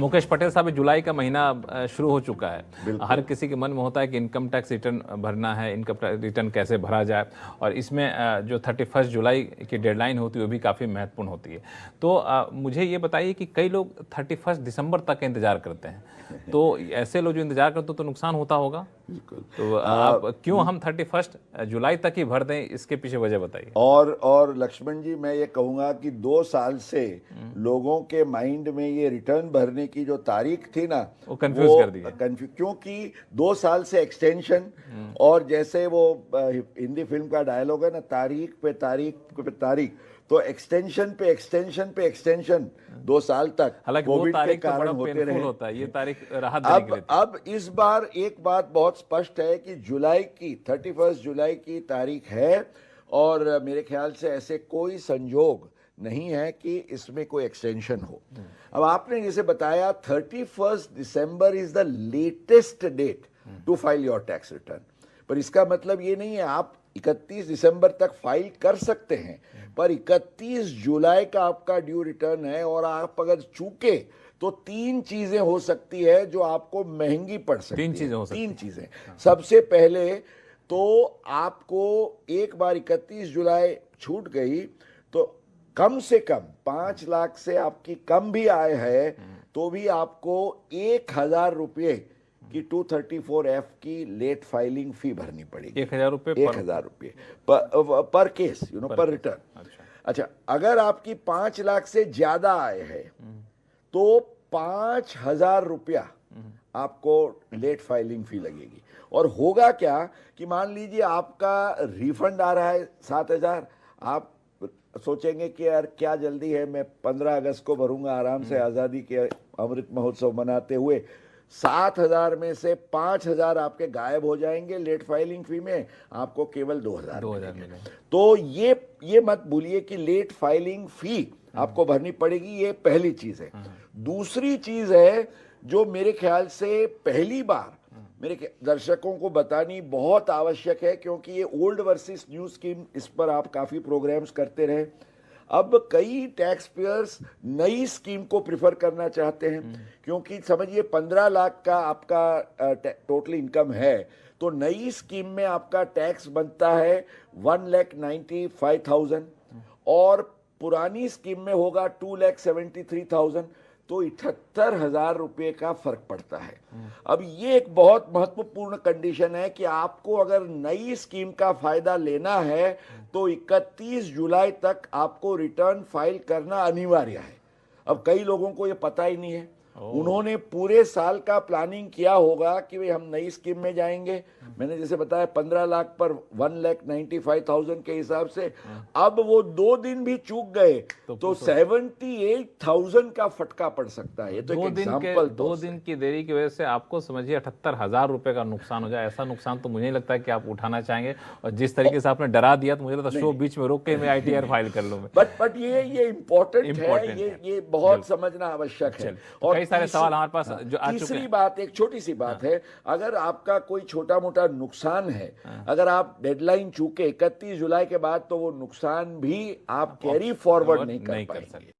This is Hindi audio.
मुकेश पटेल साहब, जुलाई का महीना शुरू हो चुका है। हर किसी के मन में होता है कि इनकम टैक्स रिटर्न भरना है, इनकम रिटर्न कैसे भरा जाए, और इसमें जो 31 जुलाई की डेडलाइन होती है वो भी काफ़ी महत्वपूर्ण होती है। तो मुझे ये बताइए कि कई लोग 31 दिसंबर तक का इंतजार करते हैं, तो ऐसे लोग जो इंतजार करते हैं तो नुकसान होता होगा। तो आप क्यों हम 31 जुलाई तक ही भर दें, इसके पीछे वजह बताइए। और लक्ष्मण जी, मैं ये कहूँगा कि 2 साल से लोगों के माइंड में ये रिटर्न भरने की जो तारीख थी ना, वो कंफ्यूज कर दी है। क्योंकि 2 साल से एक्सटेंशन, और जैसे वो हिंदी फिल्म का डायलॉग है ना, तारीख पे तारीख पे तारीख, तो एक्सटेंशन पे एक्सटेंशन पे एक्सटेंशन 2 साल तक कोविड के कारण होते रहे। होता है ये तारीख राहत देने के लिए। अब इस बार एक बात बहुत स्पष्ट है कि जुलाई की 31 जुलाई की तारीख है, और मेरे ख्याल से ऐसे कोई संजोग नहीं है कि इसमें कोई एक्सटेंशन हो। अब आपने जैसे बताया 31 दिसंबर is the latest date to file your tax return, पर इसका मतलब ये नहीं है आप 31 दिसंबर तक फाइल कर सकते हैं, पर 31 जुलाई का आपका ड्यू रिटर्न है, और आप अगर चूके तो 3 चीजें हो सकती है जो आपको महंगी पड़ सकती है। 3 चीजें हो सकती 3 चीजें। सबसे पहले तो आपको एक बार 31 जुलाई छूट गई तो कम से कम 5 लाख से आपकी कम भी आय है तो भी आपको 1,000 रुपये की 234F की लेट फाइलिंग फी भरनी पड़ेगी। 1,000 रुपये 1,000 रुपये पर केस, पर रिटर्न। अच्छा, अगर आपकी 5 लाख से ज्यादा आय है तो 5,000 रुपया आपको लेट फाइलिंग फी लगेगी। और होगा क्या कि मान लीजिए आपका रिफंड आ रहा है 7,000, आप सोचेंगे कि यार क्या जल्दी है, मैं 15 अगस्त को भरूंगा आराम से, आज़ादी के अमृत महोत्सव मनाते हुए। 7,000 में से 5,000 आपके गायब हो जाएंगे लेट फाइलिंग फी में, आपको केवल 2,000 मिलेंगे। तो ये मत भूलिए कि लेट फाइलिंग फी आपको भरनी पड़ेगी, ये पहली चीज है। दूसरी चीज है जो मेरे ख्याल से पहली बार मेरे दर्शकों को बतानी बहुत आवश्यक है, क्योंकि ये ओल्ड वर्सेस न्यू स्कीम, इस पर आप काफी प्रोग्राम्स करते रहे। अब कई टैक्स पेयर्स नई स्कीम को प्रिफर करना चाहते हैं, क्योंकि समझिए 15 लाख का आपका टोटल इनकम है, तो नई स्कीम में आपका टैक्स बनता है 1,95,000, और पुरानी स्कीम में होगा 2,73,000, तो 78,000 रुपये का फर्क पड़ता है। अब ये एक बहुत महत्वपूर्ण कंडीशन है कि आपको अगर नई स्कीम का फायदा लेना है तो 31 जुलाई तक आपको रिटर्न फाइल करना अनिवार्य है। अब कई लोगों को ये पता ही नहीं है, उन्होंने पूरे साल का प्लानिंग किया होगा कि भाई हम नई स्कीम में जाएंगे। मैंने जैसे बताया 15 लाख पर 1,95,000 के हिसाब से, अब वो 2 दिन भी चूक गए तो 78,000 का फटका पड़ सकता है। ये तो एक एग्जांपल। 2 दिन की देरी की वजह से आपको समझिए 78,000 रुपए का नुकसान हो जाए, ऐसा नुकसान तो मुझे नहीं लगता है कि आप उठाना चाहेंगे। और जिस तरीके से आपने डरा दिया तो मुझे लगता है शो बीच में रोक के मैं ITR फाइल कर लूँ। बट ये इम्पोर्टेंट है, ये बहुत समझना आवश्यक है। और कई सारे सवाल हमारे पास जो आ चुके हैं। तीसरी बात, एक छोटी सी बात है, अगर आपका कोई छोटा मोटा नुकसान है, अगर आप डेडलाइन चूके 31 जुलाई के बाद, तो वो नुकसान भी आप कैरी फॉरवर्ड नहीं कर पाएंगे।